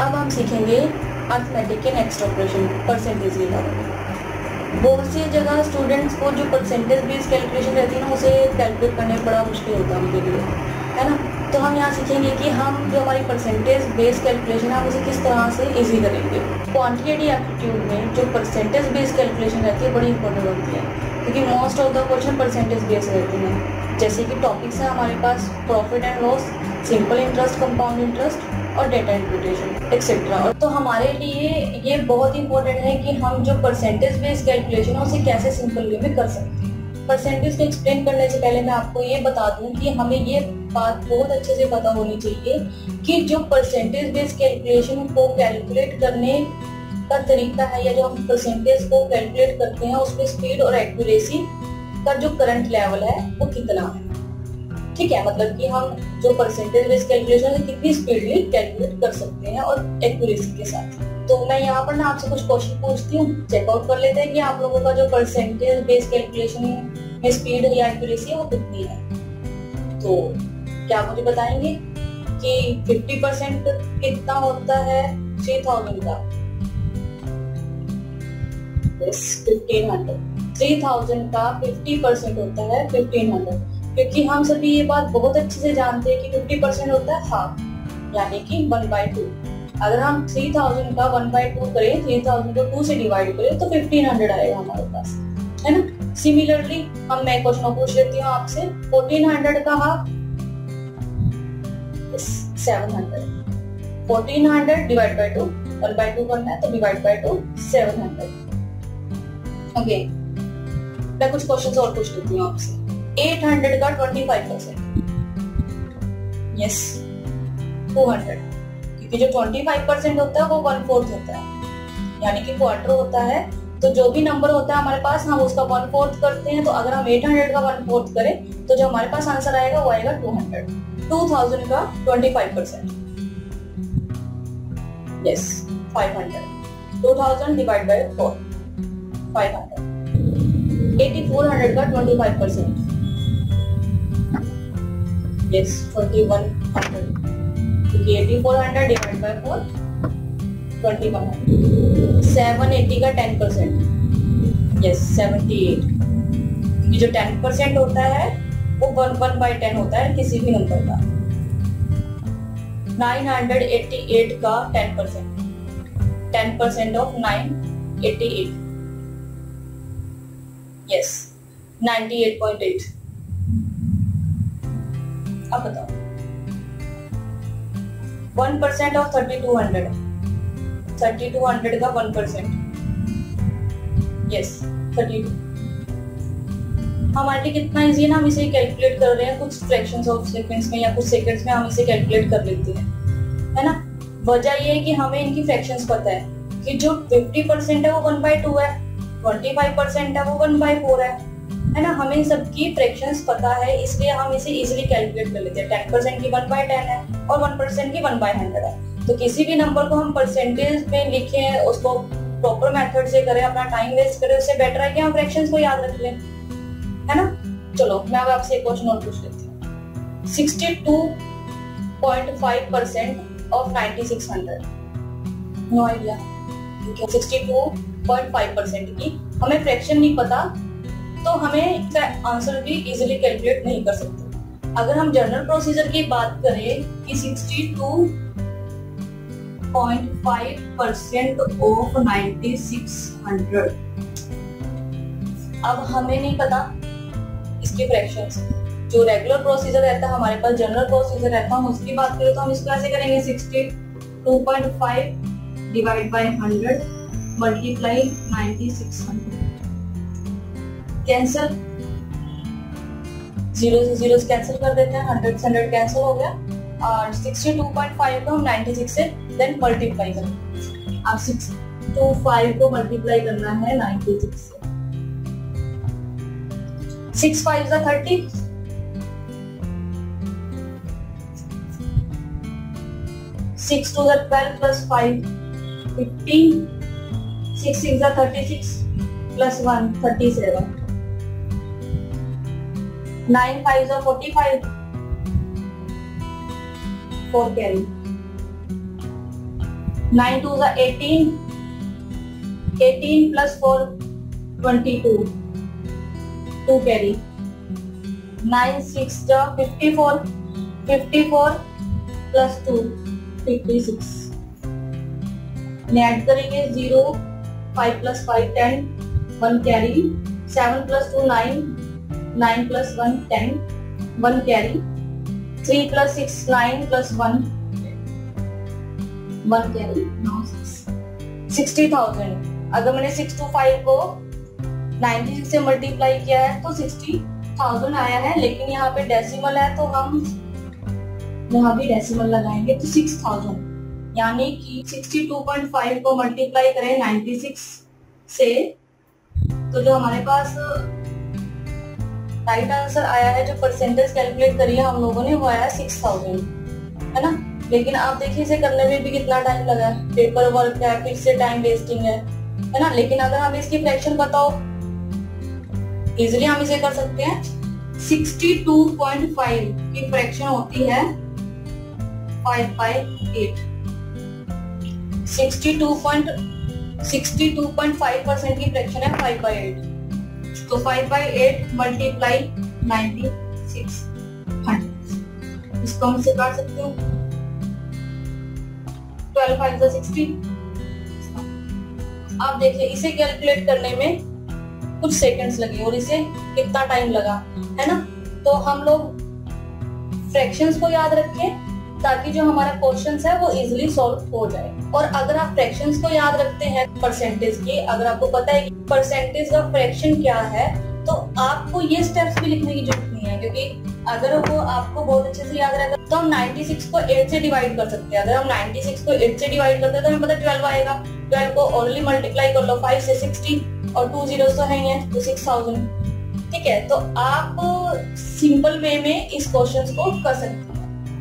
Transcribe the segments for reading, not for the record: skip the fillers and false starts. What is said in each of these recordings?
अब हम सीखेंगे अर्थमेटिक के नेक्स्ट ऑपरेशन, परसेंटेज के बारे में। बहुत सी जगह स्टूडेंट्स को जो परसेंटेज बेस्ड कैलकुलेशन रहती है ना, उसे कैलकुलेट करने में बड़ा मुश्किल होता है उनके लिए, है ना। तो हम यहाँ सीखेंगे कि हम जो हमारी परसेंटेज बेस्ड कैलकुलेशन है, हम उसे किस तरह से इजी करेंगे। क्वांटिटेटिव एप्टीट्यूड में जो परसेंटेज बेस्ड कैलकुलेशन रहती है बड़ी इंपॉर्टेंट होती है, क्योंकि most of the question percentage based रहते हैं। जैसे कि टॉपिक्स हैं हमारे पास profit and loss, simple interest, compound interest और डेटा इंप्यूटेशन एक्सेट्रा। और तो हमारे लिए ये बहुत इंपॉर्टेंट है कि हम जो परसेंटेज बेस्ड कैलकुलेशन है उसे कैसे सिंपल वे में कर सकते हैं। परसेंटेज को एक्सप्लेन करने से पहले मैं आपको ये बता दूं कि हमें ये बात बहुत अच्छे से पता होनी चाहिए कि जो परसेंटेज बेस्ड कैलकुलेशन को कैलकुलेट करने का तरीका है, या जो हम परसेंटेज को कैलकुलेट करते हैं उसमें स्पीड और एक्यूरेसी का जो करंट लेवल है वो कितना है। ठीक है, मतलब कि हम जो परसेंटेज बेस्ड कैलकुलेशन है कितनी स्पीडली कैलकुलेट कर सकते हैं और एक्यूरेसी के साथ। तो मैं यहाँ पर ना आपसे कुछ क्वेश्चन पूछती हूँ, चेकआउट कर लेते हैं कि आप लोगों का जो परसेंटेज बेस्ड कैलकुलेशन में स्पीड या एक्यूरेसी है वो कितनी है। तो क्या मुझे बताएंगे कि 50% कितना होता है 3000 का? 1500। 3000 का 50% होता है 1500, क्योंकि हम सभी ये बात बहुत अच्छे से जानते हैं कि 50% होता है हाफ, यानी कि 1/2। अगर हम 3000 का 1/2 करें, 3000 को 2 से डिवाइड करें तो 1500 आएगा हमारे पास, है ना। सिमिलरली मैं क्वेश्चन पूछ लेती हूँ आपसे, 1400 का हाफ 700। 1400 डिवाइड बाय 2, 1/2 करना है तो डिवाइड बाय 2 700। ओके, मैं कुछ क्वेश्चन और पूछ लेती हूँ आपसे। 800 का 25%, यस 200, क्योंकि जो 25% होता है वो 1/4 होता है, यानी कि क्वार्टर होता है। तो जो भी नंबर होता है हमारे पास हम उसका 1/4 करते हैं। तो अगर हम 800 का 1/4 करें तो जो हमारे पास आंसर आएगा वो आएगा 200। 2000 का 25%, यस 500। 2000 divide by 4, 500। 8400 का 25%, यस 2100, क्योंकि 8400 डिवाइड बाय 4 2100। 780 का 10%, यस 78, क्योंकि जो 10% होता है वो 1/10 होता है किसी भी नंबर का। 988 का 10%, 10% ऑफ 988, यस 98.8। अब बताओ 1% ऑफ 3200, 3200 का 1%, यस 32। हमारे लिए कितना इजी है ना, हम इसे कैलकुलेट कर रहे हैं कुछ फ्रैक्शंस ऑफ सेकंड्स में या कुछ सेकंड्स में हम इसे कैलकुलेट कर लेते हैं, है ना। वजह ये है कि हमें इनकी फ्रैक्शंस पता है कि जो 50% है वो 1/2 है, 25% है वो 1/4 है ना। हमें सबकी फ्रैक्शंस पता है, इसलिए हम इसे इजीली कैलकुलेट कर लेते हैं। 10% की 1/10 है और 1% की 1/100 है। तो किसी भी नंबर को हम परसेंटेज में लिखें, उसको प्रॉपर मेथड से करें, अपना टाइम वेस्ट करें, उससे बेटर है कि हम फ्रैक्शंस को याद रख लें, है ना। चलो मैं अब आपसे एक क्वेश्चन और पूछ लेती हूँ। 62.5% ऑफ 9600, नो आइडिया, क्योंकि 62.5% की हमें फ्रैक्शन नहीं पता, तो हमें इसका आंसर भी इजीली कैलकुलेट नहीं कर सकते। अगर हम जनरल प्रोसीजर की बात करें कि 62.5% ऑफ 9600, अब हमें नहीं पता इसके फ्रैक्शंस। जो रेगुलर प्रोसीजर रहता है हमारे पास, जनरल प्रोसीजर रहता है, हम उसकी बात करें तो हम इसको ऐसे करेंगे 62.5 डिवाइड बाय 100 मल्टीप्लाई 9600, कैंसल, 0 से 0 कैंसिल कर देते हैं, 100 से 100 कैंसिल हो गया, और 62.5 को हम 96 से देन मल्टीप्लाई करेंगे। अब 625 को मल्टीप्लाई करना है 96 से। 6 5 is 30, 6 2 is 12 plus 5 15, 6 6 is 36 plus 1 37, 9 5 is 45, 4 carry, 9 2 18, 18 plus 4 22, 2 carry, 9 6 54, 54 plus 2 56, add करेंगे 0, 5 plus 5 10, 1 carry, 7 plus 2 9, 9 plus 1 10, 1 carry, 3 plus 6 9 plus 1 carry, now 60,000। अगर मैंने 6 to 5 को 96 से मल्टीप्लाई किया है तो 60,000 आया है, लेकिन यहाँ पे डेसिमल है तो हम यहाँ भी डेसिमल लगाएंगे तो 6,000, यानी कि 62.5 को मल्टीप्लाई करें 96 से तो जो हमारे पास राइट आंसर आया है, जो परसेंटेज कैलकुलेट करी है हम लोगों ने, वो आया 6,000, है ना। लेकिन आप देखिए इसे करने में भी कितना टाइम लगा है, पेपर वर्क है, फिर से टाइम वेस्टिंग है ना। लेकिन अगर हमें इसकी फ्रैक्शन पता हो, इजिली हम इसे कर सकते हैं। 62.5 की फ्रैक्शन होती है 5/8। 62.5% की फ्रैक्शन है 5/8, तो 5/8 मल्टीप्लाई 9600, इसको हम इसे काट सकते हैं। 12 5 60। आप देखिए इसे कैलकुलेट करने में कुछ सेकंड्स लगे और इसे कितना टाइम लगा, है ना। तो हम लोग फ्रैक्शंस को याद रखें ताकि जो हमारा क्वेश्चंस है वो इजीली सॉल्व हो जाए। और अगर आप फ्रैक्शंस को याद रखते हैं परसेंटेज की, अगर आपको पता है कि परसेंटेज का फ्रैक्शन क्या है, तो आपको ये स्टेप्स भी लिखने की जरूरत नहीं है, क्योंकि अगर वो आपको बहुत अच्छे से याद रहेगा तो हम 96 को 8 से डिवाइड कर सकते हैं। अगर हम 96 को 8 से डिवाइड करते हैं तो हमें पता 12 आएगा। 12 को ओनली मल्टीप्लाई कर लो 5 से 60 और 2 zeros तो है तो 6,000, ठीक है। तो आप सिंपल वे में इस क्वेश्चन को कर सकते हैं।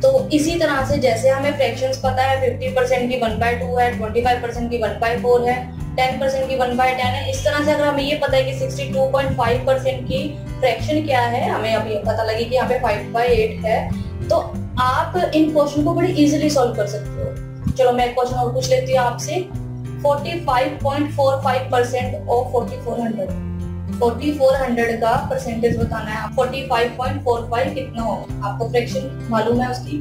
तो इसी तरह से जैसे हमें फ्रैक्शंस पता है 50% की 1/2 है, 25% की 1/4 है, 10% की 1/10 है, इस तरह से अगर हमें ये पता है कि 62.5% की फ्रैक्शन क्या है, हमें अभी पता लगे कि यहाँ पे 5/8 है, तो आप इन क्वेश्चन को बड़ी इजीली सॉल्व कर सकते हो। चलो मैं एक क्वेश्चन और पूछ लेती हूँ आपसे। 45.45% ऑफ 4400, 4400 का परसेंटेज बताना है। 45.45 कितना होगा, आपको फ्रैक्शन मालूम है उसकी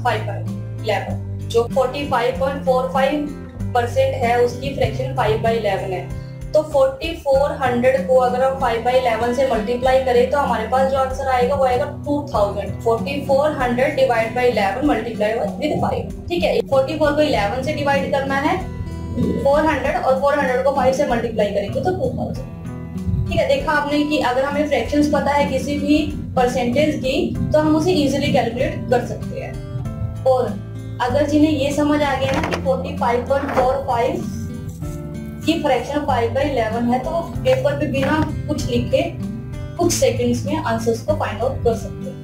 5/11, जो 45.45% है उसकी फ्रैक्शन 5/11 है। तो 4400 को अगर हम 5/11 से मल्टीप्लाई करें तो हमारे पास जो आंसर आएगा वो आएगा 2000। 4400 डिवाइड बाई 11 मल्टीप्लाई विद 5, ठीक है। 44 को 11 से डिवाइड करना है 400 और 400 को 5 से मल्टीप्लाई करेंगे तो 2000, ठीक है। देखा आपने कि अगर हमें फ्रैक्शंस पता है किसी भी परसेंटेज की तो हम उसे इजीली कैलकुलेट कर सकते हैं। और अगर जिन्हें ये समझ आ गया ना कि 45.45 की फ्रैक्शन 5/11 है तो वो पेपर पे बिना कुछ लिखे कुछ सेकंड्स में आंसर्स को फाइंड आउट कर सकते हैं।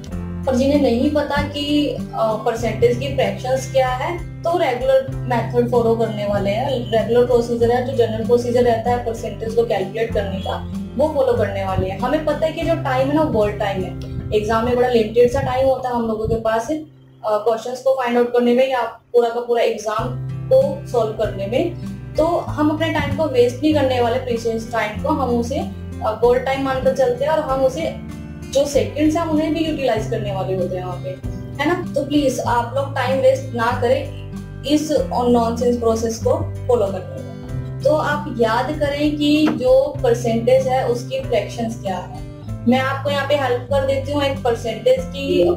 और जिन्हें नहीं पता कि परसेंटेज की फ्रैक्शंस क्या है तो रेगुलर मेथड फॉलो करने वाले हैं। रेगुलर प्रोसीजर है, जो जनरल प्रोसीजर रहता है परसेंटेज को कैलकुलेट करने का, वो फॉलो करने वाले हैं। हमें पता है कि जो टाइम है ना गोल्ड टाइम है। एग्जाम में बड़ा लिमिटेड सा टाइम होता है हम लोगों के पास क्वेश्चंस को फाइंड आउट करने में या पूरा का पूरा एग्जाम को सॉल्व करने में। तो हम अपने टाइम को वेस्ट नहीं करने वाले, प्रीशियस टाइम को हम उसे गोल्ड टाइम मानकर चलते हैं और हम उसे जो सेकंड्स हैं उन्हें भी यूटिलाइज करने वाले होते हैं वहाँ पे, है ना। तो प्लीज आप लोग टाइम वेस्ट ना करें इस नॉनसेंस प्रोसेस को फॉलो करने में। तो आप याद करें कि जो परसेंटेज है उसकी फ्रैक्शंस क्या है। मैं आपको यहाँ पे हेल्प कर देती हूँ, एक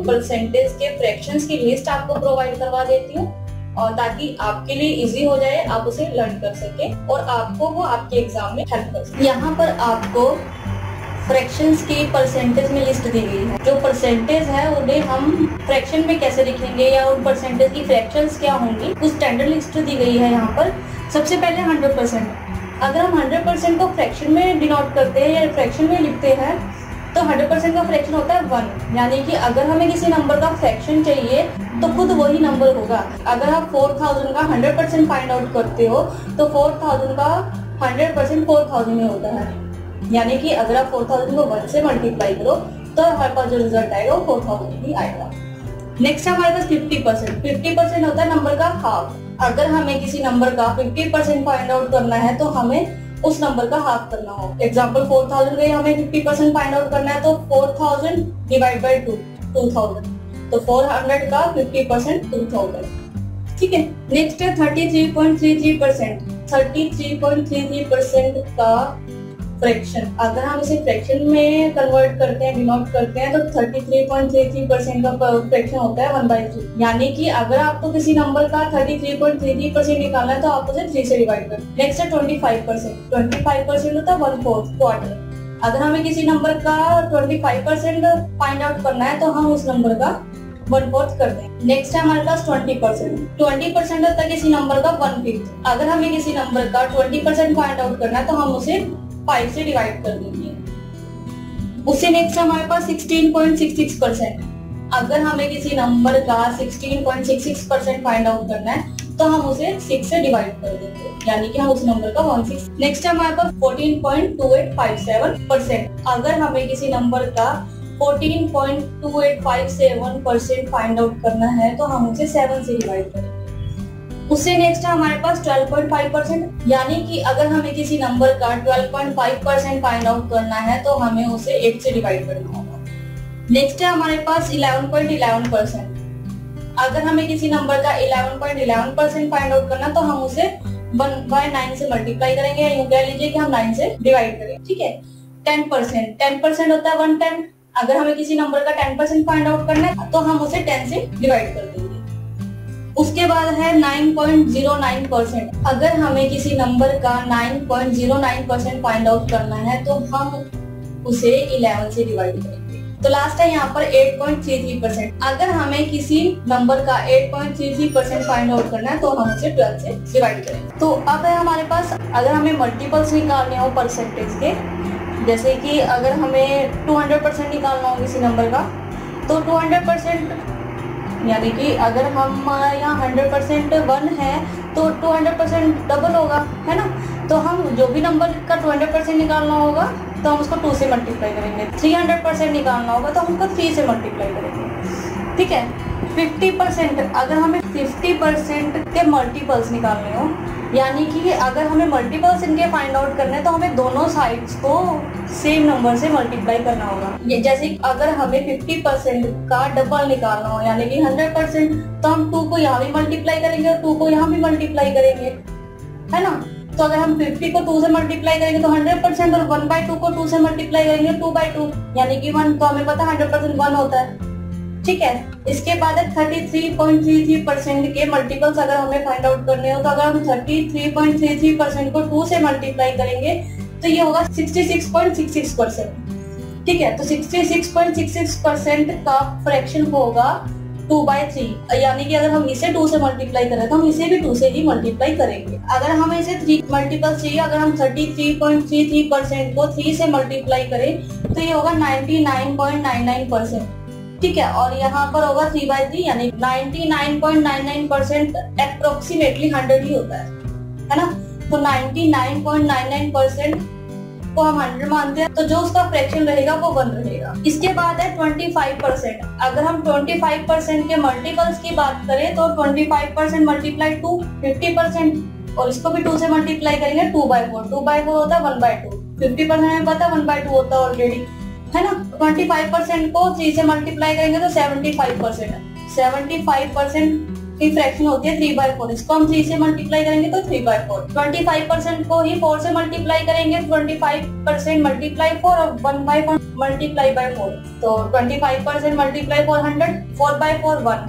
परसेंटेज के फ्रैक्शंस की लिस्ट आपको प्रोवाइड करवा देती हूँ, और ताकि आपके लिए इजी हो जाए, आप उसे लर्न कर सके और आपको वो आपके एग्जाम में हेल्प कर सके। यहाँ पर आपको फ्रैक्शंस की परसेंटेज में लिस्ट दी गई है। जो परसेंटेज है उन्हें हम फ्रैक्शन में कैसे लिखेंगे या उन परसेंटेज की फ्रैक्शंस क्या होंगी, उस स्टैंडर्ड लिस्ट दी गई है यहाँ पर। सबसे पहले 100%। अगर हम 100% को फ्रैक्शन में डिनोट करते हैं या फ्रैक्शन में लिखते हैं तो 100% का फ्रैक्शन होता है 1, यानी कि अगर हमें किसी नंबर का फ्रैक्शन चाहिए तो खुद वही नंबर होगा। अगर आप 4000 का 100% फाइंड आउट करते हो तो 4000 का 100% 4000 ही होता है, यानी कि अगर आप 4000 को 1 से मल्टीप्लाई करो तो हमारे पास जो रिजल्ट आएगा वो 4000 ही आएगा। नेक्स्ट हमारे पास 50%। 50% होता है नंबर का हाफ। अगर हमें किसी नंबर का 50% फाइंड आउट करना है तो हमें उस नंबर का हाफ करना हो। एग्जाम्पल 4000 का हमें 50% फाइंड आउट करना है तो 4000 डिवाइड बाई 2000, तो 400 का 50% 2000। ठीक है, नेक्स्ट है 33.33%। 33.33% का फ्रैक्शन, अगर हम इसे फ्रैक्शन में कन्वर्ट करते हैं, डिनोट करते हैं, तो 33.33% का फ्रैक्शन होता है 1/3। यानी कि अगर आपको किसी नंबर का 33.33% निकालना है तो आप उसे 3 से डिवाइड करें। नेक्स्ट है 25%। 25% होता है 1/4, क्वार्टर। अगर हमें किसी नंबर का 25% फाइंड आउट करना है तो हम उस नंबर का 1/4 कर दें। नेक्स्ट है हमारे पास 20%। 20% होता है किसी नंबर का 1/5। अगर हमें किसी नंबर का 20% फाइंड आउट करना है तो हम उसे 5 से डिवाइड कर देंगे। उससे नेक्स्ट हमारे पास 16.66%। अगर हमें किसी नंबर का 16.66% फाइंड आउट करना है तो हम उसे 6 से डिवाइड कर देंगे, यानी कि हम उस नंबर का 16। नेक्स्ट हमारे पास 14.2857%। अगर हमें किसी नंबर का 14.2857% फाइंड आउट करना है तो हम उसे 7 से डिवाइड करेंगे। उससे नेक्स्ट है हमारे पास 12.5%, यानी कि अगर हमें किसी नंबर का 12.5% फाइंड आउट करना है तो हमें उसे 8 से डिवाइड करना होगा। नेक्स्ट है हमारे पास 11.11%। अगर हमें किसी नंबर का 11.11% फाइंड आउट करना तो हम उसे 1/9 से मल्टीप्लाई करेंगे, या यूं कह लीजिए कि हम 9 से डिवाइड करें। ठीक है, 10%। 10% होता है 1/10। अगर हमें किसी नंबर का 10% फाइंड आउट करना है तो हम उसे 10 से डिवाइड कर देंगे। उसके बाद है 9.09%। अगर हमें किसी नंबर का 9.09% फाइंड आउट करना है तो हम उसे 11 से डिवाइड करेंगे। तो लास्ट है यहाँ पर 8.33%। अगर हमें किसी नंबर का 8.33% फाइंड आउट करना है तो हम उसे 12 से डिवाइड करेंगे। तो अब है हमारे पास, अगर हमें मल्टीपल्स निकालने हो परसेंटेज के, जैसे कि अगर हमें 200% निकालना हो किसी नंबर का, तो 200%, यानी कि अगर हम यहाँ 100% 1 है तो 200% डबल होगा, है ना। तो हम जो भी नंबर का 200% निकालना होगा तो हम उसको 2 से मल्टीप्लाई करेंगे। 300% निकालना होगा तो हम उसको 3 से मल्टीप्लाई करेंगे। ठीक है, 50%, अगर हमें 50% के मल्टीपल्स निकालने हो, यानी कि अगर हमें मल्टीपल्स इनके फाइंड आउट करने हैं तो हमें दोनों साइड्स को सेम नंबर से मल्टीप्लाई करना होगा। ये जैसे अगर हमें 50% का डबल निकालना हो, यानी कि 100%, तो हम 2 को यहाँ भी मल्टीप्लाई करेंगे और 2 को यहाँ भी मल्टीप्लाई करेंगे, है ना। तो अगर हम 50 को 2 से मल्टीप्लाई करेंगे तो 100%, और 1/2 को 2 से मल्टीप्लाई करेंगे 2/2, यानी कि 1। तो हमें पता है 100% 1 होता है। ठीक है, इसके बाद है 33.33% के मल्टीपल्स अगर हमें फाइंड आउट करने हो, तो अगर हम 33.33% को 2 से मल्टीप्लाई करेंगे तो ये होगा 66.66%। ठीक है, तो 66.66% का फ्रैक्शन होगा 2/3, यानी कि अगर हम इसे 2 से मल्टीप्लाई करें तो हम इसे भी 2 से ही मल्टीप्लाई करेंगे। अगर हमें इसे 3 मल्टीपल चाहिए, अगर हम 33.33% को 3 से मल्टीप्लाई करें तो ये होगा 99.99%। ठीक है, और यहाँ पर होगा 3/3, यानी 99.99% अप्रोक्सीमेटली 100 ही होता है ना। तो 99.99% को हम 100 मानते हैं, तो जो उसका फ्रैक्शन रहेगा वो 1 रहेगा। इसके बाद है 25%। अगर हम 25% के मल्टीपल्स की बात करें तो 25% मल्टीप्लाई 2, 50%, और इसको भी 2 से मल्टीप्लाई करेंगे 2/4। 2/4 होता है 1/2। 50% हमें पता है 1/2 होता है ऑलरेडी, है ना। 25% को 3 से मल्टीप्लाई करेंगे तो 75%। 75% की फ्रैक्शन होती है 3/4। इसको हम 3 से मल्टीप्लाई करेंगे तो 3/4। 25% को ही 4 से मल्टीप्लाई करेंगे, 25% मल्टीप्लाई 4 और 1/4 मल्टीप्लाई बाय 4। तो 25% मल्टीप्लाई 400, 4/4 1,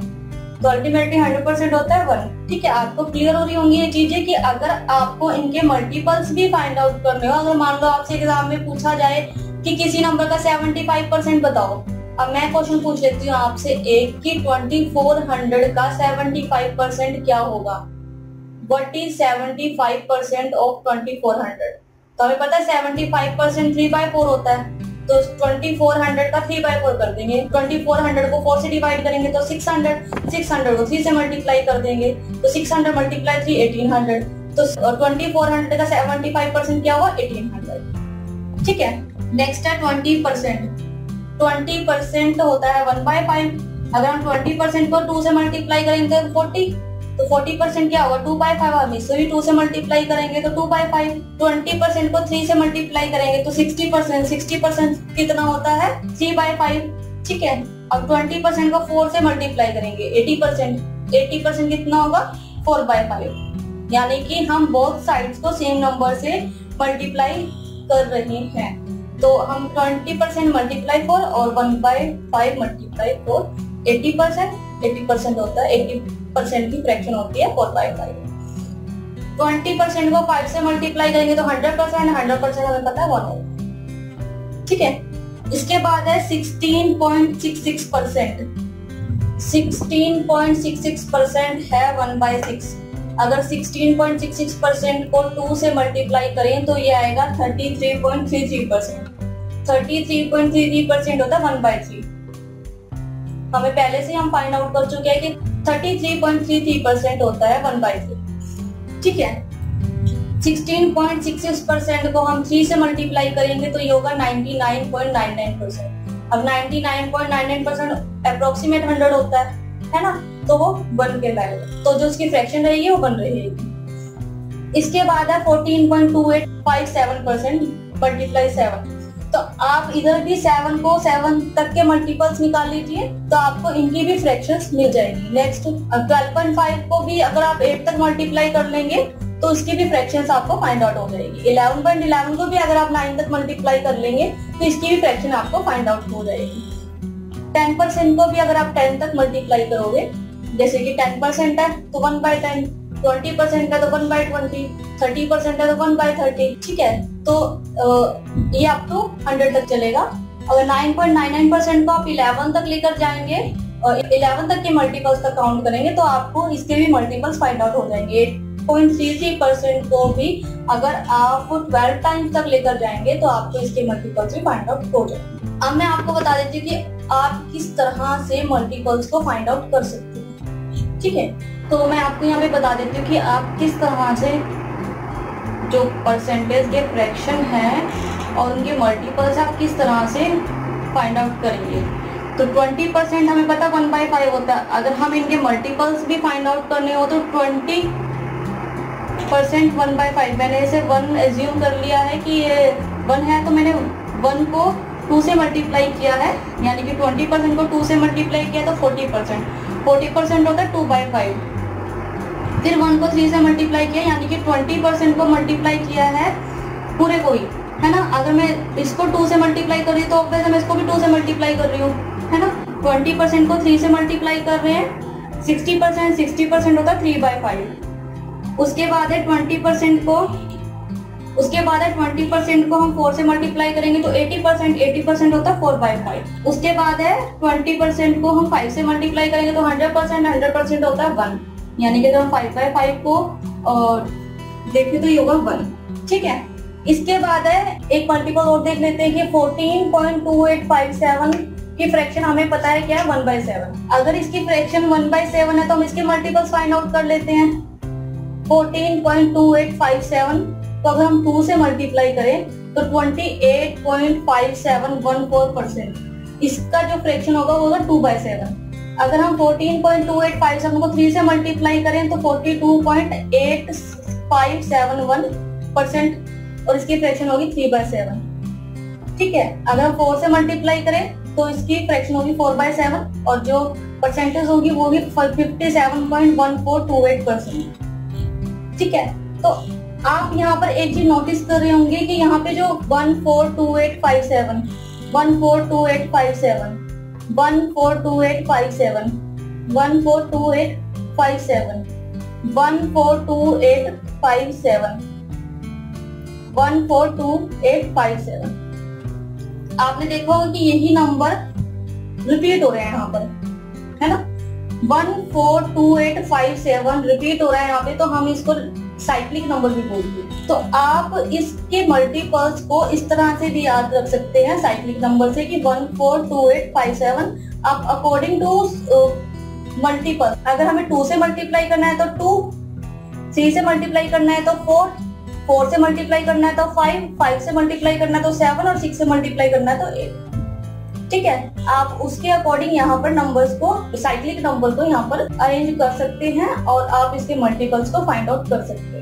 तो अल्टीमेटली 100% होता है 1। ठीक है, आपको क्लियर हो रही होंगी ये चीजें कि अगर आपको इनके मल्टीपल्स भी फाइंड आउट करने हो, अगर मान लो आपसे एग्जाम में पूछा जाए कि किसी नंबर का 75% बताओ, अब मैं क्वेश्चन पूछ लेती हूँ आपसे एक कि 2400 का 75% क्या होगा। What is 75% of 2400? तो हमें पता है 75% 3/4 होता है, तो 2400 का 3/4 कर देंगे। 2400 को 4 से डिवाइड करेंगे तो 600, 600 को 3 से मल्टीप्लाई कर देंगे तो 600 मल्टीप्लाई 3 1800। तो 2400 का 75% क्या हुआ 1800। ठीक है, नेक्स्ट है 20%। 20% होता है 1/5। अगर हम 20% को 2 से मल्टीप्लाई करेंगे तो 40, तो 40% क्या होगा 2/5, हम इससे भी 2 से मल्टीप्लाई करेंगे तो 2/5। 20% को 3 से मल्टीप्लाई करेंगे तो 60%, 60% कितना होता है 3/5, ठीक है। अब 20% को 4 से मल्टीप्लाई करेंगे 80%, 80% कितना होगा 4/5, यानी कि हम बोथ साइड्स को सेम नंबर से मल्टीप्लाई कर रहे हैं। तो हम 20% मल्टीप्लाई 4 और 1/5 मल्टीप्लाई 4, 80%, 80% होता है, 80% की फ्रैक्शन होती है 4/5। 20% को 5 से मल्टीप्लाई करेंगे तो 100%, 100% हमें पता है 1 होगा, ठीक है। इसके बाद है 16.66%, 16.66% है 1/6। अगर 16.66% को 2 से मल्टीप्लाई करें तो ये आएगा 33.33%, 33.33% होता है 1/3। हमें पहले से हम फाइंड आउट कर चुके हैं कि 33.33% होता है 1/3, ठीक है। 16.66% को हम 3 से मल्टीप्लाई करेंगे तो ये होगा 99.99%। अब 99.99% अप्रोक्सीमेट 100 होता है ना, तो वो 1 के लाएगा, तो जो उसकी फ्रैक्शन रहेगी वो 1 रहेगी। इसके बाद है 14.2857% मल्टीप्लाई 7। तो आप इधर भी 7 को 7 तक के मल्टीपल्स निकाल लीजिए तो आपको इनकी भी फ्रैक्शंस मिल जाएगी। नेक्स्ट 12.5 को भी अगर आप 8 तक मल्टीप्लाई कर लेंगे तो इसकी भी फ्रैक्शंस आपको फाइंड आउट हो जाएगी। 11.11 को भी अगर आप 9 तक मल्टीप्लाई कर लेंगे तो इसकी भी फ्रैक्शन आपको फाइंड आउट हो जाएगी। 10% को भी अगर आप 10 तक मल्टीप्लाई करोगे, जैसे कि 10% है तो 1/10, 20% है तो 1/20, 30% है तो 1/30, ठीक है। तो ये अप टू 100 तक चलेगा। अगर 9.99% को आप 11 तक लेकर जाएंगे और 11 तक के मल्टीपल्स तक काउंट करेंगे तो आपको इसके भी मल्टीपल्स फाइंड आउट हो जाएंगे। 8.33% को भी अगर आप 12 टाइम्स तक लेकर जाएंगे तो आपको इसके मल्टीपल्स भी फाइंड आउट हो जाएंगे। अब मैं आपको बता देती हूँ कि आप किस तरह से मल्टीपल्स को फाइंड आउट कर सकते हैं, ठीक है। तो मैं आपको यहाँ पे बता देती हूँ कि आप किस तरह से जो परसेंटेज के फ्रैक्शन है और उनके मल्टीपल्स आप किस तरह से फाइंड आउट करेंगे। तो 20% हमें पता 1/5 होता है। अगर हम इनके मल्टीपल्स भी फाइंड आउट करने हो तो 20% 1/5, मैंने इसे 1 एज्यूम कर लिया है कि ये 1 है, तो मैंने 1 को 2 से मल्टीप्लाई किया है, यानी कि 20% को 2 से मल्टीप्लाई किया तो 40%, 40% होता है 2/5। फिर 1 को 3 से मल्टीप्लाई किया, यानी कि 20% को मल्टीप्लाई किया है पूरे को ही, है ना। अगर मैं इसको 2 से मल्टीप्लाई कर रही हूँ तो ऑब्वियसली मैं इसको भी 2 से मल्टीप्लाई कर रही हूँ, है ना। 20% को 3 से मल्टीप्लाई कर रहे हैं, 60%, 60% होता है 3/5। उसके बाद है 20% को हम 4 से मल्टीप्लाई करेंगे तो 80%, 80% होता है 4/5। उसके बाद है 20% को हम 5 से मल्टीप्लाई करेंगे तो 100%, 100% होता है 1, यानी कि जब हम 5/5 को देखें तो ये होगा 1, ठीक है। इसके बाद है एक मल्टीपल और देख लेते हैं कि 14.2857 की फ्रैक्शन हमें पता है क्या है 1/7। अगर इसकी फ्रैक्शन 1/7 है तो हम इसके मल्टीपल्स फाइंड आउट कर लेते हैं। 14.2857 तो अगर हम 2 से मल्टीप्लाई करें तो 28.5714%, इसका जो फ्रैक्शन होगा वो होगा 2/7। अगर हम 14.2857 को 3 से मल्टीप्लाई करें तो 42.8571% और इसकी फ्रैक्शन होगी 3/7, ठीक है। अगर हम 4 से मल्टीप्लाई करें तो इसकी फ्रैक्शन होगी 4/7 और जो परसेंटेज होगी वो होगी 57.1428%, ठीक है। तो आप यहाँ पर एक चीज नोटिस कर रहे होंगे कि यहाँ पे जो 142857, 142857, 142857, 142857, 142857, 142857, आपने देखा होगा कि यही नंबर रिपीट हो रहे हैं यहाँ पर, है ना। 142857 रिपीट हो रहा है यहाँ पे, तो हम इसको साइक्लिक नंबर भी बोलते हैं। तो आप इसके मल्टीपल्स को इस तरह से भी याद रख सकते हैं साइक्लिक नंबर से कि 142857 आप अकॉर्डिंग टू मल्टीपल, अगर हमें 2 से मल्टीप्लाई करना है तो 2, 3 से मल्टीप्लाई करना है तो 4, 4 से मल्टीप्लाई करना है तो 5, 5 से मल्टीप्लाई करना है तो 7 और 6 से मल्टीप्लाई करना है तो 8। ठीक है, आप उसके अकॉर्डिंग यहाँ पर नंबर्स को, साइक्लिक नंबर को यहाँ पर अरेंज कर सकते हैं और आप इसके मल्टीपल्स को फाइंड आउट कर सकते हैं।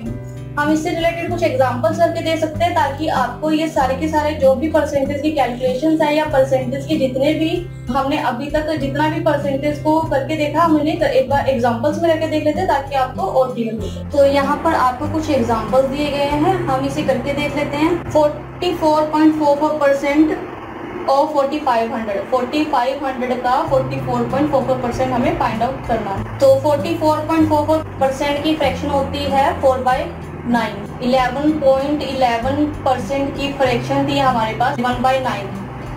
हम इससे रिलेटेड कुछ एग्जांपल्स करके दे सकते हैं ताकि आपको ये सारे के सारे जो भी परसेंटेज की कैलकुलेशंस है या परसेंटेज के जितने भी हमने अभी तक जितना भी परसेंटेज को करके देखा, हम उन्हें एक बार एग्जांपल्स में करके देख लेते हैं ताकि आपको और क्लियर हो जाए। तो यहाँ पर आपको कुछ एग्जांपल्स दिए गए हैं, हम इसे करके देख लेते हैं। 44.44% और 4500 का 44.44% हमें फाइंड आउट करना है। तो 44.44% की फ्रैक्शन होती है 4/9। 11.11% की फ्रैक्शन थी हमारे पास 1/9।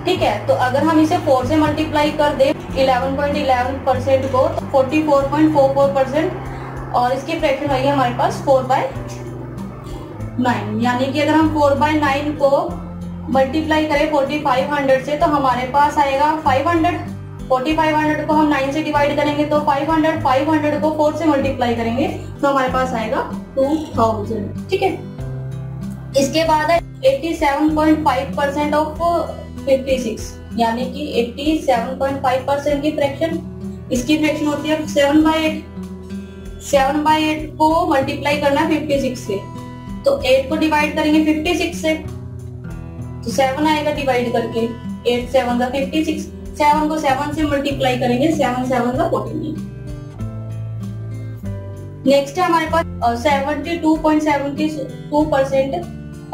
ठीक है, तो अगर हम इसे 4 से मल्टीप्लाई कर दे 11.11% को, तो 44.44% और इसकी फ्रैक्शन आई हमारे पास 4/9। यानी कि अगर हम 4/9 को मल्टीप्लाई करें 4500 से तो हमारे पास आएगा 500। 4500 को हम 9 से डिवाइड करेंगे तो 500 को 4 से मल्टीप्लाई करेंगे तो हमारे पास आएगा 2000। ठीक है, इसके बाद है 87.5% ऑफ 56, यानी कि 87.5% की फ्रैक्शन, इसकी फ्रैक्शन होती है 7/8। 7/8 को मल्टीप्लाई करना है 56 से, तो 8 को डिवाइड करेंगे 56 से तो 7 आएगा डिवाइड करके। 8 7 का 56, 7 को 7 से मल्टीप्लाई करेंगे, 7 7 का 49। नेक्स्ट है हमारे पास 72.72%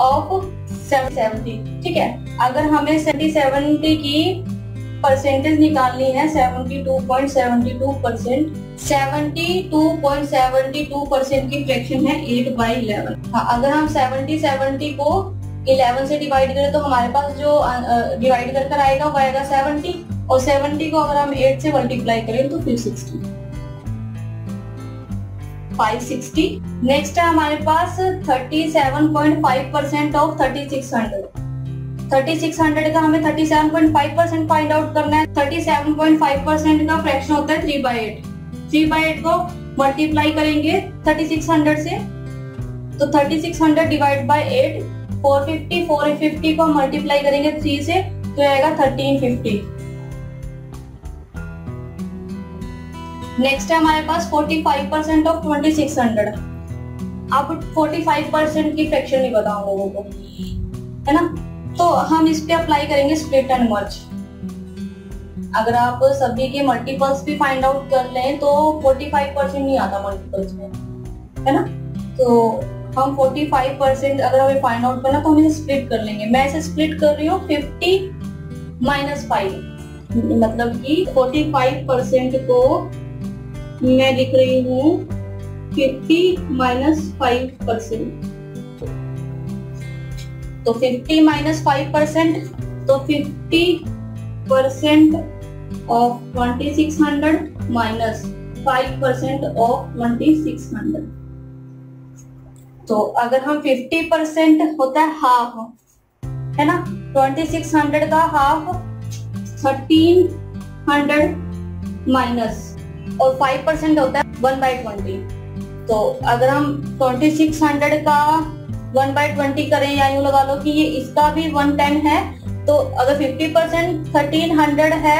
ऑफ 770। ठीक है, अगर हमें 70 की परसेंटेज निकालनी है 72.72%, 72.72% की फ्रैक्शन है 8/11। हाँ, अगर हम 70 को 11 से डिवाइड करें तो हमारे पास जो डिवाइड कर आएगा वो आएगा 70, और 70 को अगर हम 8 से मल्टीप्लाई करें तो फिर 560। नेक्स्ट है हमारे पास 37.5% ऑफ 3600। 3600 का हमें 37.5% फाइंड आउट करना है। 37.5% का फ्रैक्शन होता है 3/8। 3/8 को मल्टीप्लाई करेंगे 3600 से, तो 3600 डिवाइड बाय 8, 450 को मल्टीप्लाई करेंगे 3 से तो आएगा 1350। नेक्स्ट है हमारे पास 45% ऑफ 2600। अब 45% की फ्रैक्शन नहीं पता हम लोगों को, है ना, तो हम इस पे अप्लाई करेंगे स्प्लिट एंड मर्ज। अगर आप सभी के मल्टीपल्स भी फाइंड आउट कर लें तो 45% नहीं आता मल्टीपल्स में, है ना, तो हम 45% अगर हमें फाइंड आउट करना तो हम इसे स्प्लिट कर लेंगे। मैं इसे स्प्लिट कर रही हूँ 50 - 5, मतलब कि 45% को मैं लिख रही हूँ 50 - 5%। तो 50 - 5%, तो 50% ऑफ 2600 माइनस 5% ऑफ 2600। तो अगर हम 50% होता है हाफ, है ना, 2600 का हाफ 1300 माइनस, और 5% होता है 1/20। तो अगर हम 2600 का 1/20 करें, या यूं लगा लो कि ये इसका भी 110 है, तो अगर 50% 1300 है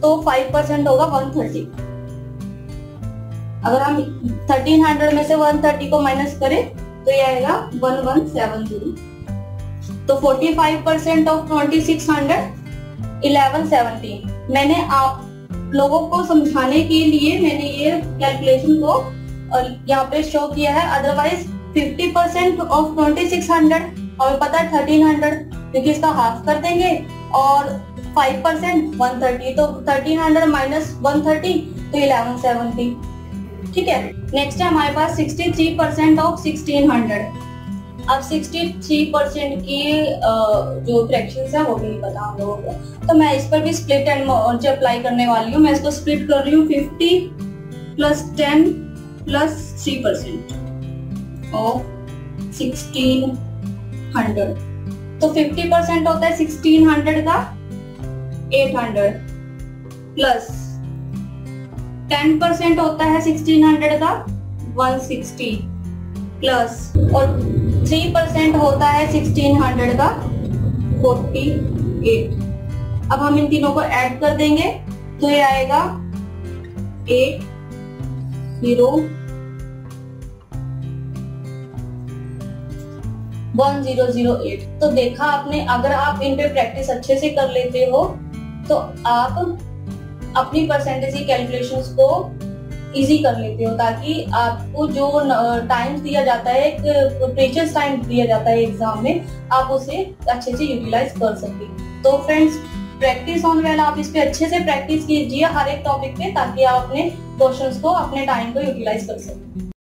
तो 5% होगा 130। अगर हम 1300 में से 130 को माइनस करें तो ये आएगा 1170। तो 45% ऑफ 2600 1170। मैंने आप लोगों को समझाने के लिए मैंने ये कैलकुलेशन को यहाँ पे शो किया है, अदरवाइज 50% ऑफ 2600 और पता है 1300, क्योंकि इसका हाफ कर देंगे, और 5% 130, तो 1300 माइनस 130 तो 1170। ठीक है, नेक्स्ट है हमारे पास 63% ऑफ 1600। अब 63% की जो फ्रैक्शंस है वो भी नहीं पता हम लोगों को, तो मैं इस पर भी स्प्लिट एंड मर्ज अप्लाई करने वाली हूँ। मैं इसको स्प्लिट कर रही हूँ 50 + 10 + 3% ऑफ 1600। तो 50% होता है 1600 का 800 प्लस 10% होता है 1600 का 160 प्लस, और 3% होता है 1600 का 48। अब हम इन तीनों को ऐड कर देंगे तो ये आएगा 8,0,1008। तो देखा आपने, अगर आप इन पे प्रैक्टिस अच्छे से कर लेते हो तो आप अपनी परसेंटेज की कैलकुलेशंस को इजी कर लेते हो, ताकि आपको जो टाइम दिया जाता है, एक प्रीशियस टाइम दिया जाता है एग्जाम में, आप उसे अच्छे से यूटिलाइज कर सके। तो फ्रेंड्स, प्रैक्टिस ऑन वेल, आप इस पे अच्छे से प्रैक्टिस कीजिए हर एक टॉपिक पे, ताकि आप अपने क्वेश्चंस को, अपने टाइम को यूटिलाइज कर सकें।